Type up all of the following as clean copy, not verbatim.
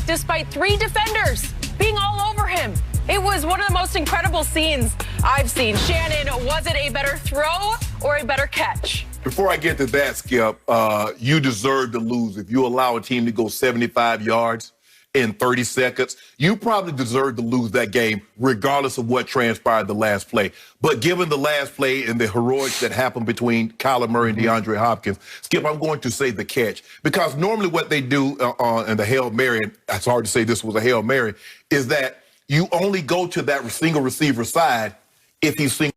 despite 3 defenders being all over him. It was one of the most incredible scenes I've seen. Shannon, was it a better throw or a better catch? Before I get to that, Skip, you deserve to lose. If you allow a team to go 75 yards in 30 seconds, you probably deserve to lose that game regardless of what transpired the last play. But given the last play and the heroics that happened between Kyler Murray and DeAndre Hopkins, Skip, I'm going to say the catch. Because normally what they do in the Hail Mary, and it's hard to say this was a Hail Mary, is that you only go to that single receiver side if he's single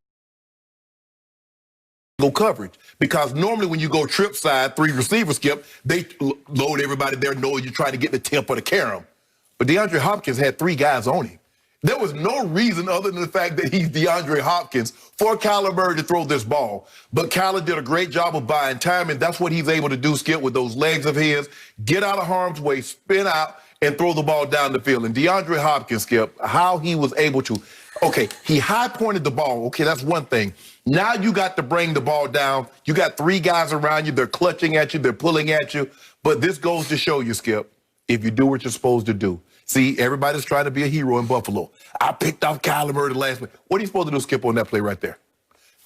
coverage. Because normally when you go trip side, 3 receivers, Skip, they load everybody there knowing you try to get the tip or the carom. But DeAndre Hopkins had 3 guys on him. There was no reason other than the fact that he's DeAndre Hopkins for Kyler Murray to throw this ball. But Kyler did a great job of buying time, and that's what he's able to do, Skip, with those legs of his. Get out of harm's way, spin out, and throw the ball down the field. And DeAndre Hopkins, Skip, how he was able to, okay, he high-pointed the ball. Okay, that's one thing. Now you got to bring the ball down. You got 3 guys around you. They're clutching at you. They're pulling at you. But this goes to show you, Skip, if you do what you're supposed to do. See, everybody's trying to be a hero in Buffalo. I picked off Kyler Murray the last play. What are you supposed to do, Skip, on that play right there?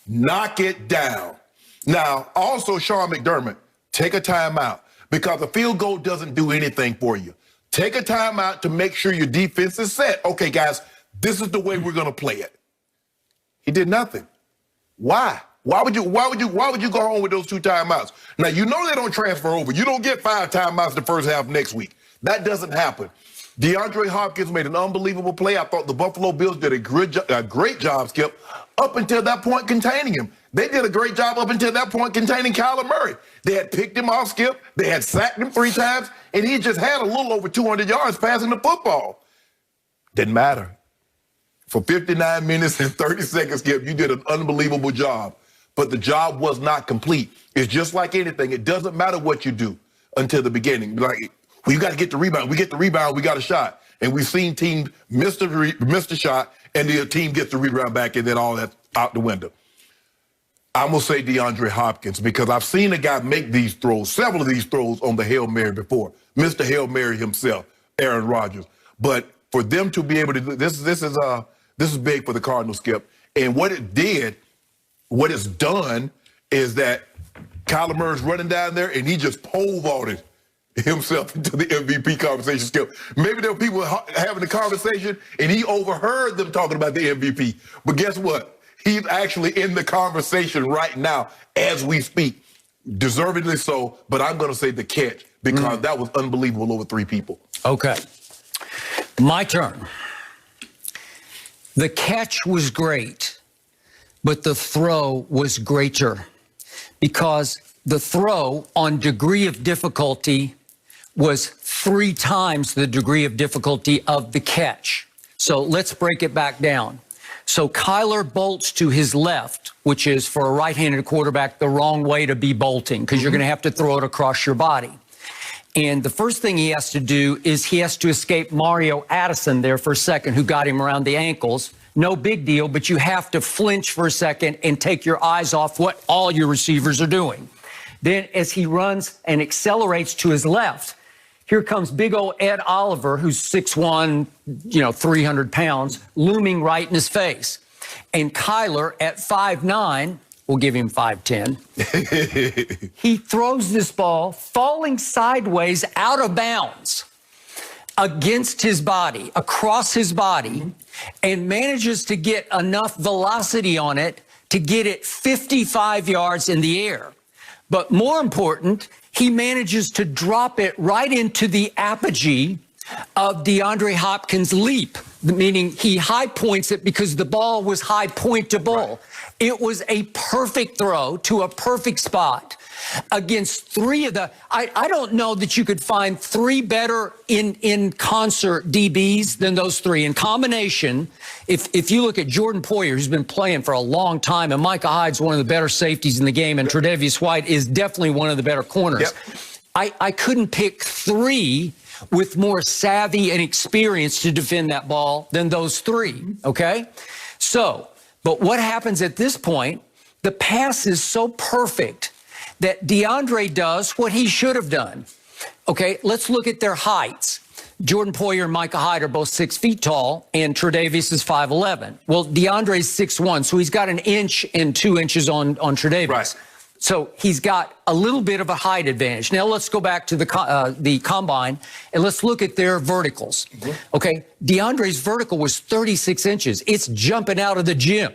Knock it down. Now, also, Sean McDermott, take a timeout because a field goal doesn't do anything for you. Take a timeout to make sure your defense is set. Okay, guys, this is the way we're going to play it. He did nothing. Why? Why would you go home with those 2 timeouts? Now, you know they don't transfer over. You don't get 5 timeouts the first half next week. That doesn't happen. DeAndre Hopkins made an unbelievable play. I thought the Buffalo Bills did a great job, Skip, up until that point containing him. They did a great job up until that point containing Kyler Murray. They had picked him off, Skip. They had sacked him 3 times, and he just had a little over 200 yards passing the football. Didn't matter. For 59 minutes and 30 seconds, Skip, you did an unbelievable job. But the job was not complete. It's just like anything. It doesn't matter what you do until the beginning. Like, well, you got to get the rebound. We get the rebound, we got a shot. And we've seen teams miss the shot, and the team gets the rebound back, and then all that's out the window. I'm going to say DeAndre Hopkins because I've seen a guy make these throws, several of these throws on the Hail Mary before. Mr. Hail Mary himself, Aaron Rodgers. But for them to be able to do this is big for the Cardinals, Skip. And what it's done is that Kyler Murray's running down there, and he just pole vaulted himself into the MVP conversation, Skip. Maybe there were people having a conversation, and he overheard them talking about the MVP. But guess what? He's actually in the conversation right now as we speak. Deservedly so, but I'm going to say the catch because that was unbelievable over 3 people. Okay. My turn. The catch was great, but the throw was greater because the throw on degree of difficulty was 3 times the degree of difficulty of the catch. So let's break it back down. So Kyler bolts to his left, which is for a right-handed quarterback the wrong way to be bolting because you're going to have to throw it across your body. And the first thing he has to do is he has to escape Mario Addison there for a second, who got him around the ankles. No big deal, but you have to flinch for a second and take your eyes off what all your receivers are doing. Then as he runs and accelerates to his left, here comes big old Ed Oliver, who's 6'1", 300 pounds, looming right in his face. And Kyler at 5'9", we'll give him 5'10", he throws this ball falling sideways out of bounds against his body, across his body, and manages to get enough velocity on it to get it 55 yards in the air. But more important, he manages to drop it right into the apogee of DeAndre Hopkins' leap, meaning he high points it because the ball was high pointable. Right. It was a perfect throw to a perfect spot against 3 of the, I don't know that you could find 3 better in concert DBs than those 3. In combination, if you look at Jordan Poyer, who's been playing for a long time, and Micah Hyde's one of the better safeties in the game, and Tre'Davious White is definitely one of the better corners. Yep. I couldn't pick 3 with more savvy and experience to defend that ball than those 3, okay? So, but what happens at this point, the pass is so perfect that DeAndre does what he should have done. Okay, let's look at their heights. Jordan Poyer and Micah Hyde are both 6 feet tall, and Tre'Davious is 5'11". Well, DeAndre's 6'1", so he's got an inch and 2 inches on Tre'Davious. Right. So he's got a little bit of a height advantage. Now let's go back to the combine and let's look at their verticals. Okay, DeAndre's vertical was 36 inches. It's jumping out of the gym.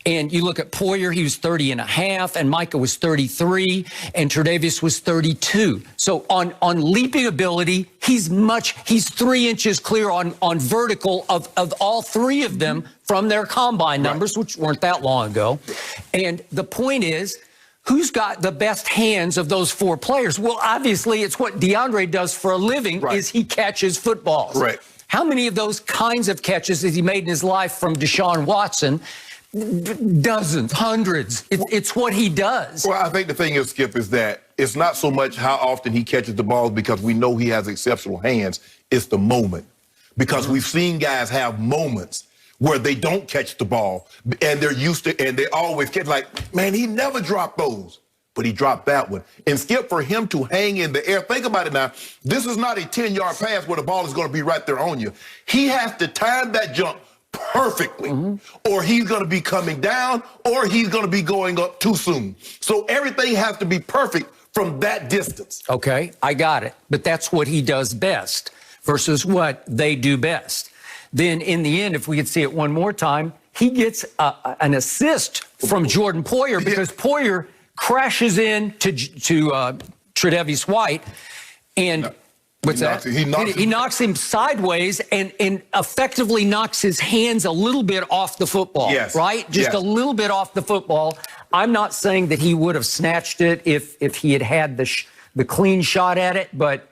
And you look at Poyer, he was 30.5, and Micah was 33, and Tre'Davious was 32. So on leaping ability, he's 3 inches clear on vertical of all 3 of them from their combine numbers, which weren't that long ago. And the point is, who's got the best hands of those 4 players? Well, obviously, it's what DeAndre does for a living, is he catches footballs. Right. How many of those kinds of catches has he made in his life from Deshaun Watson? Dozens, hundreds. It's what he does. Well, I think the thing is, Skip, is that it's not so much how often he catches the balls because we know he has exceptional hands. It's the moment. Because we've seen guys have moments where they don't catch the ball, and they're used to, and they always catch, like, man, he never dropped those, but he dropped that one. And Skip, for him to hang in the air, think about it now, this is not a 10-yard pass where the ball is going to be right there on you. He has to time that jump perfectly, or he's going to be coming down, or he's going to be going up too soon. So everything has to be perfect from that distance. Okay, I got it. But that's what he does best versus what they do best. Then in the end, if we could see it one more time, he gets an assist from Jordan Poyer because Poyer crashes in to Tre'Davious White, and he knocks him sideways and effectively knocks his hands a little bit off the football. Right? Just a little bit off the football. I'm not saying that he would have snatched it if he had the clean shot at it, but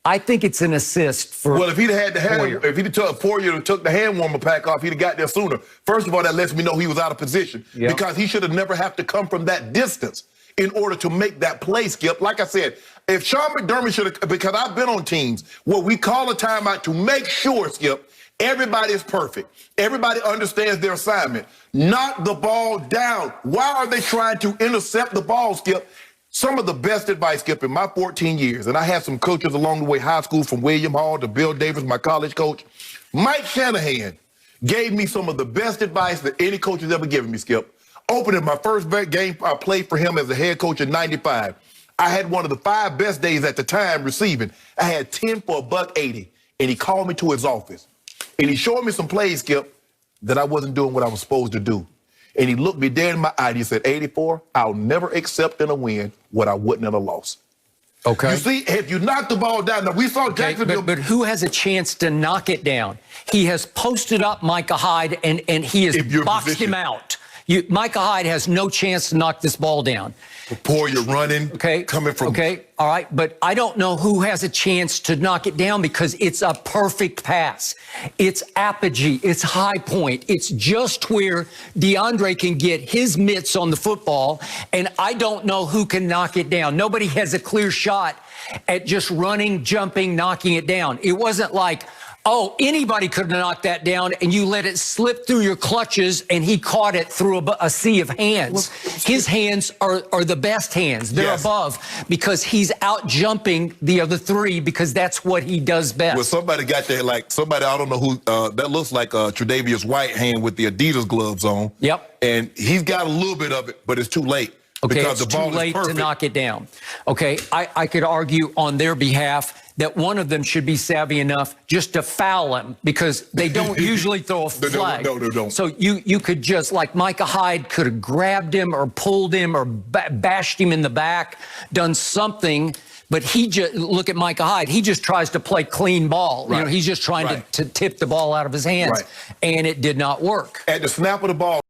I think it's an assist for. Well, if he'd had the hand, if he'd took Poyer and took the hand warmer pack off, he'd have got there sooner. First of all, that lets me know he was out of position because he should have never have to come from that distance in order to make that play, Skip. Like I said, if Sean McDermott should have, because I've been on teams where we call a timeout to make sure, Skip, everybody is perfect. Everybody understands their assignment. Knock the ball down. Why are they trying to intercept the ball, Skip? Some of the best advice, Skip, in my 14 years, and I had some coaches along the way, high school, from William Hall to Bill Davis, my college coach. Mike Shanahan gave me some of the best advice that any coach has ever given me, Skip. Opening my first game I played for him as a head coach in '95. I had one of the 5 best days at the time receiving. I had 10 for $180, and he called me to his office. And he showed me some plays, Skip, that I wasn't doing what I was supposed to do. And he looked me dead in my eye and he said, 84, I'll never accept in a win what I wouldn't in a loss. Okay. You see, if you knock the ball down, now we saw Jacksonville. But who has a chance to knock it down? He has posted up Micah Hyde and he has boxed him out. Micah Hyde has no chance to knock this ball down. Poyer running, coming from. Okay, all right, but I don't know who has a chance to knock it down because it's a perfect pass. It's apogee, it's high point. It's just where DeAndre can get his mitts on the football, and I don't know who can knock it down. Nobody has a clear shot at just running, jumping, knocking it down. It wasn't like, oh, anybody could have knocked that down, and you let it slip through your clutches, and he caught it through a sea of hands. His hands are the best hands. They're above because he's out jumping the other 3 because that's what he does best. Well, somebody got that, like somebody, I don't know who, that looks like Tre'Davious White hand with the Adidas gloves on. Yep. And he's got a little bit of it, but it's too late. Okay, because it's the ball too late is perfect to knock it down. Okay, I could argue on their behalf that one of them should be savvy enough just to foul him because they don't usually throw a flag. No, they don't. So you could just, like Micah Hyde could have grabbed him or pulled him or bashed him in the back, done something. But he just, look at Micah Hyde, he just tries to play clean ball. You know, he's just trying to tip the ball out of his hands. And it did not work. At the snap of the ball,